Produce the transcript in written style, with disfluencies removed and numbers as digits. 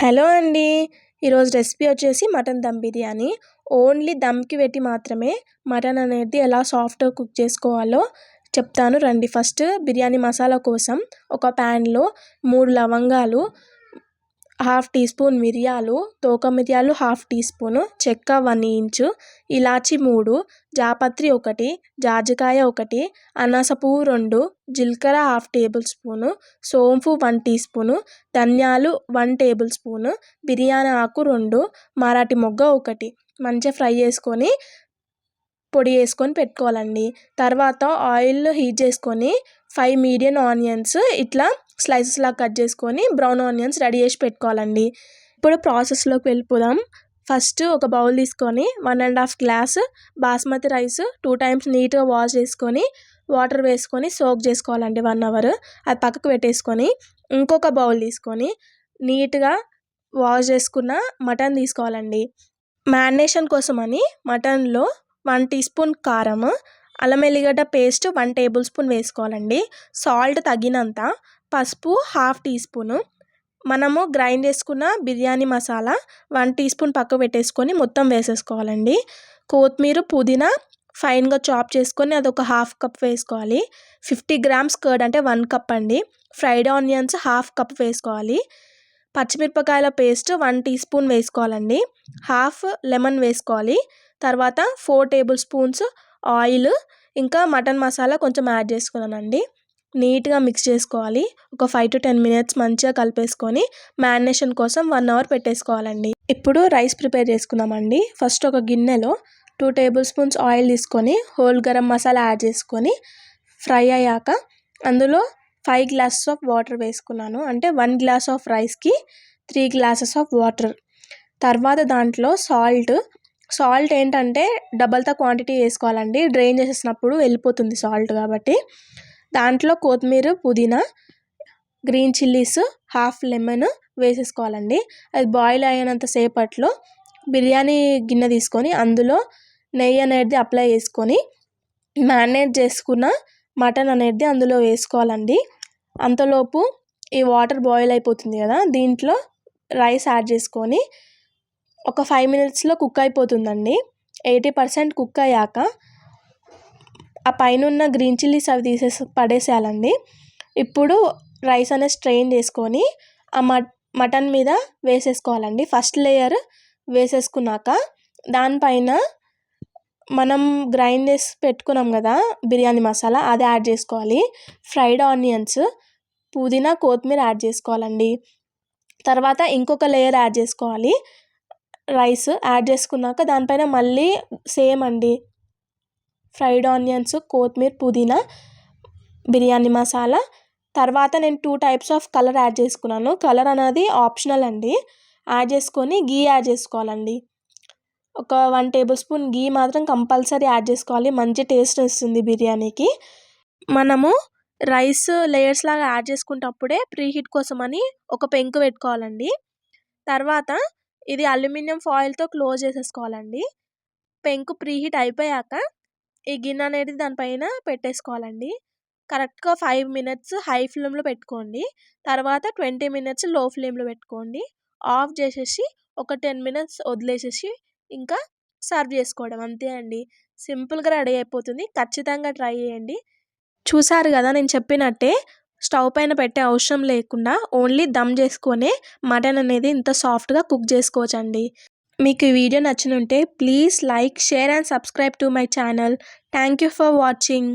Hello అండి. ఈరోజు recipe వచ్చేసి మటన్ దమ్ బిర్యానీ. ఓన్లీ దమ్‌కి పెట్టి మాత్రమే మటన్ అనేది ఎలా సాఫ్ట్‌గా కుక్ చేసుకోవాలో చెప్తాను రండి. ఫస్ట్ బిర్యానీ మసాలా కోసం ఒక ప్యాన్‌లో 3 లవంగాలు, హాఫ్ టీ స్పూన్ మిరియాలు, తోక మిరియాలు హాఫ్ టీ స్పూను, చెక్క 1 ఇంచు, ఇలాచి 3, జాపత్రి 1, జాజికాయ 1, అనాస పువ్వు 2, జీలకర్ర హాఫ్ టేబుల్ స్పూను, సోంపు 1 టీ స్పూను, ధనియాలు 1 టేబుల్ స్పూను, బిర్యానీ ఆకు 2, మరాఠీ మొగ్గ 1 మంచిగా ఫ్రై చేసుకొని పొడి చేసుకొని పెట్టుకోవాలండి. తర్వాత ఆయిల్ హీట్ చేసుకొని 5 మీడియం ఆనియన్స్ ఇట్లా స్లైసెస్‌లా కట్ చేసుకొని బ్రౌన్ ఆనియన్స్ రెడీ చేసి పెట్టుకోవాలండి. ఇప్పుడు ప్రాసెస్‌లోకి వెళ్ళిపోదాం. ఫస్ట్ ఒక బౌల్ తీసుకొని 1 ½ గ్లాస్ బాస్మతి రైస్ 2 టైమ్స్ నీట్‌గా వాష్ చేసుకొని వాటర్ వేసుకొని సోక్ చేసుకోవాలండి 1 అవర్. అది పక్కకు పెట్టేసుకొని ఇంకొక బౌల్ తీసుకొని నీట్‌గా వాష్ చేసుకున్న మటన్ తీసుకోవాలండి. మ్యారినేషన్ కోసమని మటన్‌లో 1 టీ స్పూన్ కారం, అల్లం ఎల్లిగడ్డ పేస్ట్ 1 టేబుల్ స్పూన్ వేసుకోవాలండి. సాల్ట్ తగినంత, పసుపు హాఫ్ టీ స్పూను, మనము గ్రైండ్ చేసుకున్న బిర్యానీ మసాలా 1 టీ స్పూన్ పక్కకు పెట్టేసుకొని మొత్తం వేసేసుకోవాలండి. కొత్తిమీర, పుదీనా ఫైన్‌గా చాప్ చేసుకొని అదొక హాఫ్ కప్ వేసుకోవాలి. 50 గ్రామ్స్ కర్డ్ అంటే 1 కప్ అండి. ఫ్రైడ్ ఆనియన్స్ హాఫ్ కప్ వేసుకోవాలి. పచ్చిమిరపకాయల పేస్ట్ 1 టీ స్పూన్ వేసుకోవాలండి. హాఫ్ లెమన్ వేసుకోవాలి. తర్వాత 4 టేబుల్ స్పూన్స్ ఆయిల్, ఇంకా మటన్ మసాలా కొంచెం యాడ్ చేసుకున్నానండి. నీట్‌గా మిక్స్ చేసుకోవాలి. ఒక 5 to 10 మినిట్స్ మంచిగా కలిపేసుకొని మ్యారినేషన్ కోసం 1 అవర్ పెట్టేసుకోవాలండి. ఇప్పుడు రైస్ ప్రిపేర్ చేసుకుందామండి. ఫస్ట్ ఒక గిన్నెలో 2 టేబుల్ స్పూన్స్ ఆయిల్ తీసుకొని హోల్ గరం మసాలా యాడ్ చేసుకొని ఫ్రై అయ్యాక అందులో 5 గ్లాసెస్ ఆఫ్ వాటర్ వేసుకున్నాను. అంటే 1 గ్లాస్ ఆఫ్ రైస్‌కి 3 గ్లాసెస్ ఆఫ్ వాటర్. తర్వాత దాంట్లో సాల్ట్ ఏంటంటే డబల్‌త క్వాంటిటీ వేసుకోవాలండి. డ్రైన్ చేసేసినప్పుడు వెళ్ళిపోతుంది సాల్ట్ కాబట్టి. దాంట్లో కొత్తిమీర, పుదీనా, గ్రీన్ చిల్లీస్, హాఫ్ లెమన్ వేసేసుకోవాలండి. అది బాయిల్ అయినంత సేపట్లో బిర్యానీ గిన్నె తీసుకొని అందులో నెయ్యి అనేది అప్లై చేసుకొని మ్యారినేట్ చేసుకున్న మటన్ అనేది అందులో వేసుకోవాలండి. అంతలోపు ఈ వాటర్ బాయిల్ అయిపోతుంది కదా, దీంట్లో రైస్ యాడ్ చేసుకొని ఒక 5 మినిట్స్లో కుక్ అయిపోతుందండి. 80% కుక్ అయ్యాక ఆ పైన ఉన్న గ్రీన్ చిల్లీస్ అవి పడేసేయాలండి. ఇప్పుడు రైస్ అనేది స్ట్రెయిన్ చేసుకొని ఆ మటన్ మీద వేసేసుకోవాలండి. ఫస్ట్ లేయర్ వేసేసుకున్నాక దానిపైన మనం గ్రైండ్ చేసి పెట్టుకున్నాం కదా బిర్యానీ మసాలా, అది యాడ్ చేసుకోవాలి. ఫ్రైడ్ ఆనియన్స్, పుదీనా, కొత్తిమీర యాడ్ చేసుకోవాలండి. తర్వాత ఇంకొక లేయర్ యాడ్ చేసుకోవాలి. రైస్ యాడ్ చేసుకున్నాక దానిపైన మళ్ళీ సేమ్ అండి, ఫ్రైడ్ ఆనియన్స్, కొత్తిమీర, పుదీనా, బిర్యానీ మసాలా. తర్వాత నేను 2 టైప్స్ ఆఫ్ కలర్ యాడ్ చేసుకున్నాను. కలర్ అనేది ఆప్షనల్ అండి. యాడ్ చేసుకొని గీ యాడ్ చేసుకోవాలండి. ఒక 1 టేబుల్ స్పూన్ గీ మాత్రం కంపల్సరీ యాడ్ చేసుకోవాలి. మంచి టేస్ట్ వస్తుంది బిర్యానీకి. మనము రైస్ లేయర్స్ లాగా యాడ్ చేసుకునేటప్పుడే ప్రీహీట్ కోసమని ఒక పెంకు పెట్టుకోవాలండి. తర్వాత ఇది అల్యూమినియం ఫాయిల్తో క్లోజ్ చేసేసుకోవాలండి. పెంకు ప్రీహీట్ అయిపోయాక ఈ గిన్నె అనేది దానిపైన పెట్టేసుకోవాలండి. కరెక్ట్గా 5 మినిట్స్ హై ఫ్లేమ్లో పెట్టుకోండి. తర్వాత 20 మినిట్స్ లో ఫ్లేమ్లో పెట్టుకోండి. ఆఫ్ చేసేసి ఒక 10 మినిట్స్ వదిలేసేసి ఇంకా సర్వ్ చేసుకోవడం, అంతే అండి. సింపుల్గా రెడీ అయిపోతుంది. ఖచ్చితంగా ట్రై చేయండి. చూసారు కదా, నేను చెప్పినట్టే స్టవ్ పైన పెట్టే అవసరం లేకుండా ఓన్లీ దమ్ చేసుకొనే మటన్ అనేది ఇంత సాఫ్ట్గా కుక్ చేసుకోవచ్చండి. మీకు ఈ వీడియో నచ్చినుంటే please like, share and subscribe to my channel. Thank you for watching.